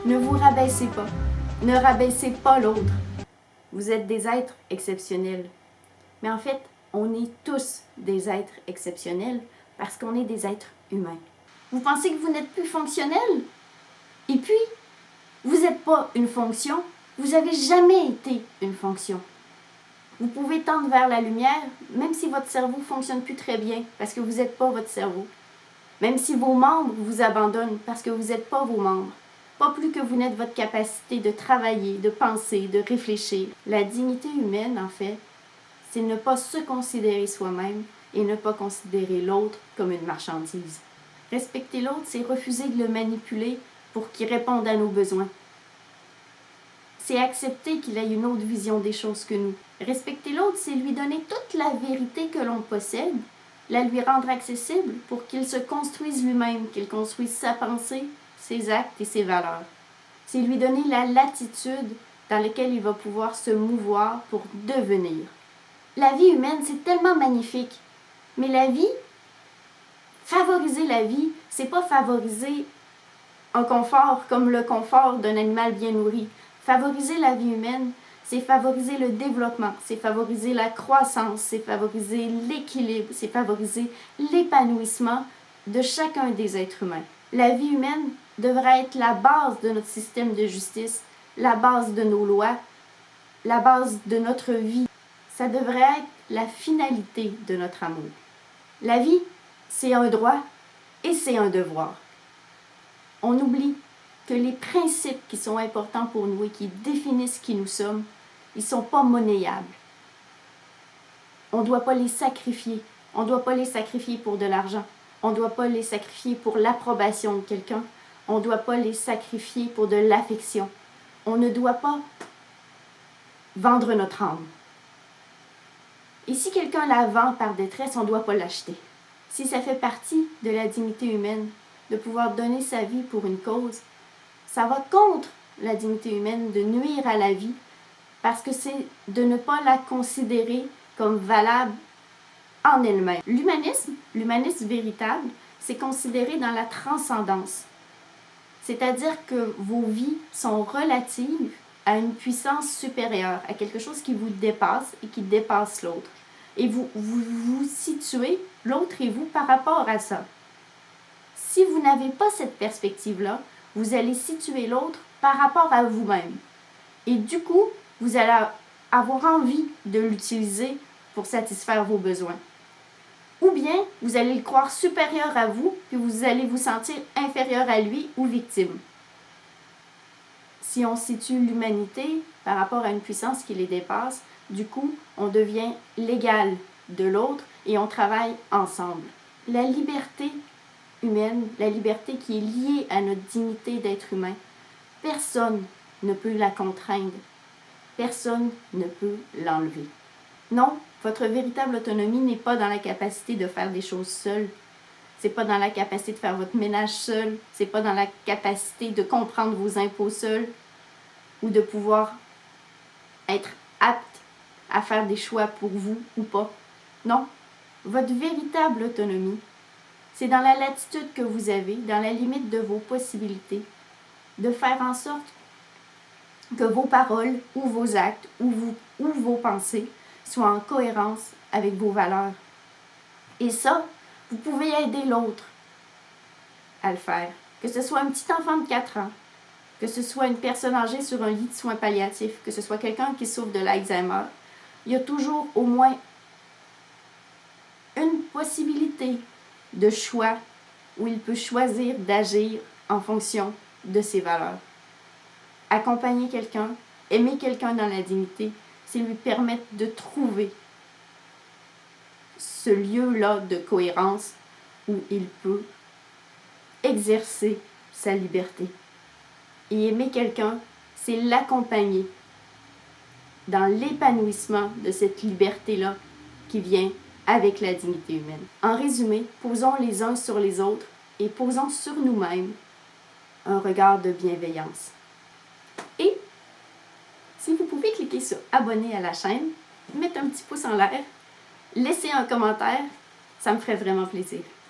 Ne vous rabaissez pas. Ne rabaissez pas l'autre. Vous êtes des êtres exceptionnels. Mais en fait, on est tous des êtres exceptionnels parce qu'on est des êtres humains. Vous pensez que vous n'êtes plus fonctionnel? Et puis, vous n'êtes pas une fonction. Vous n'avez jamais été une fonction. Vous pouvez tendre vers la lumière, même si votre cerveau ne fonctionne plus très bien, parce que vous n'êtes pas votre cerveau. Même si vos membres vous abandonnent, parce que vous n'êtes pas vos membres. Pas plus que vous n'êtes votre capacité de travailler, de penser, de réfléchir. La dignité humaine, en fait, c'est ne pas se considérer soi-même et ne pas considérer l'autre comme une marchandise. Respecter l'autre, c'est refuser de le manipuler pour qu'il réponde à nos besoins. C'est accepter qu'il ait une autre vision des choses que nous. Respecter l'autre, c'est lui donner toute la vérité que l'on possède, la lui rendre accessible pour qu'il se construise lui-même, qu'il construise sa pensée, ses actes et ses valeurs. C'est lui donner la latitude dans laquelle il va pouvoir se mouvoir pour devenir. La vie humaine, c'est tellement magnifique. Mais la vie, favoriser la vie, c'est pas favoriser un confort comme le confort d'un animal bien nourri. Favoriser la vie humaine, c'est favoriser le développement, c'est favoriser la croissance, c'est favoriser l'équilibre, c'est favoriser l'épanouissement de chacun des êtres humains. La vie humaine devrait être la base de notre système de justice, la base de nos lois, la base de notre vie. Ça devrait être la finalité de notre amour. La vie, c'est un droit et c'est un devoir. On oublie que les principes qui sont importants pour nous et qui définissent qui nous sommes, ils ne sont pas monnayables. On ne doit pas les sacrifier. On ne doit pas les sacrifier pour de l'argent. On ne doit pas les sacrifier pour l'approbation de quelqu'un. On ne doit pas les sacrifier pour de l'affection. On ne doit pas vendre notre âme. Et si quelqu'un la vend par détresse, on ne doit pas l'acheter. Si ça fait partie de la dignité humaine, de pouvoir donner sa vie pour une cause, ça va contre la dignité humaine de nuire à la vie parce que c'est de ne pas la considérer comme valable en elle-même. L'humanisme véritable, c'est considéré dans la transcendance. C'est-à-dire que vos vies sont relatives à une puissance supérieure, à quelque chose qui vous dépasse et qui dépasse l'autre. Et vous situez l'autre et vous par rapport à ça. Si vous n'avez pas cette perspective-là, vous allez situer l'autre par rapport à vous-même. Et du coup, vous allez avoir envie de l'utiliser pour satisfaire vos besoins. Ou bien, vous allez le croire supérieur à vous, puis vous allez vous sentir inférieur à lui ou victime. Si on situe l'humanité par rapport à une puissance qui les dépasse, du coup, on devient l'égal de l'autre et on travaille ensemble. La liberté humaine, la liberté qui est liée à notre dignité d'être humain, personne ne peut la contraindre. Personne ne peut l'enlever. Non, votre véritable autonomie n'est pas dans la capacité de faire des choses seul. C'est pas dans la capacité de faire votre ménage seul. C'est pas dans la capacité de comprendre vos impôts seul ou de pouvoir être apte à faire des choix pour vous ou pas. Non, votre véritable autonomie, c'est dans la latitude que vous avez, dans la limite de vos possibilités, de faire en sorte que vos paroles ou vos actes ou vos pensées soient en cohérence avec vos valeurs. Et ça, vous pouvez aider l'autre à le faire. Que ce soit un petit enfant de 4 ans, que ce soit une personne âgée sur un lit de soins palliatifs, que ce soit quelqu'un qui souffre de l'Alzheimer, il y a toujours au moins une possibilité de choix où il peut choisir d'agir en fonction de ses valeurs. Accompagner quelqu'un, aimer quelqu'un dans la dignité, c'est lui permettre de trouver ce lieu-là de cohérence où il peut exercer sa liberté. Et aimer quelqu'un, c'est l'accompagner dans l'épanouissement de cette liberté-là qui vient avec la dignité humaine. En résumé, posons les uns sur les autres et posons sur nous-mêmes un regard de bienveillance. Et si vous pouvez cliquer sur abonner à la chaîne, mettre un petit pouce en l'air, laisser un commentaire, ça me ferait vraiment plaisir.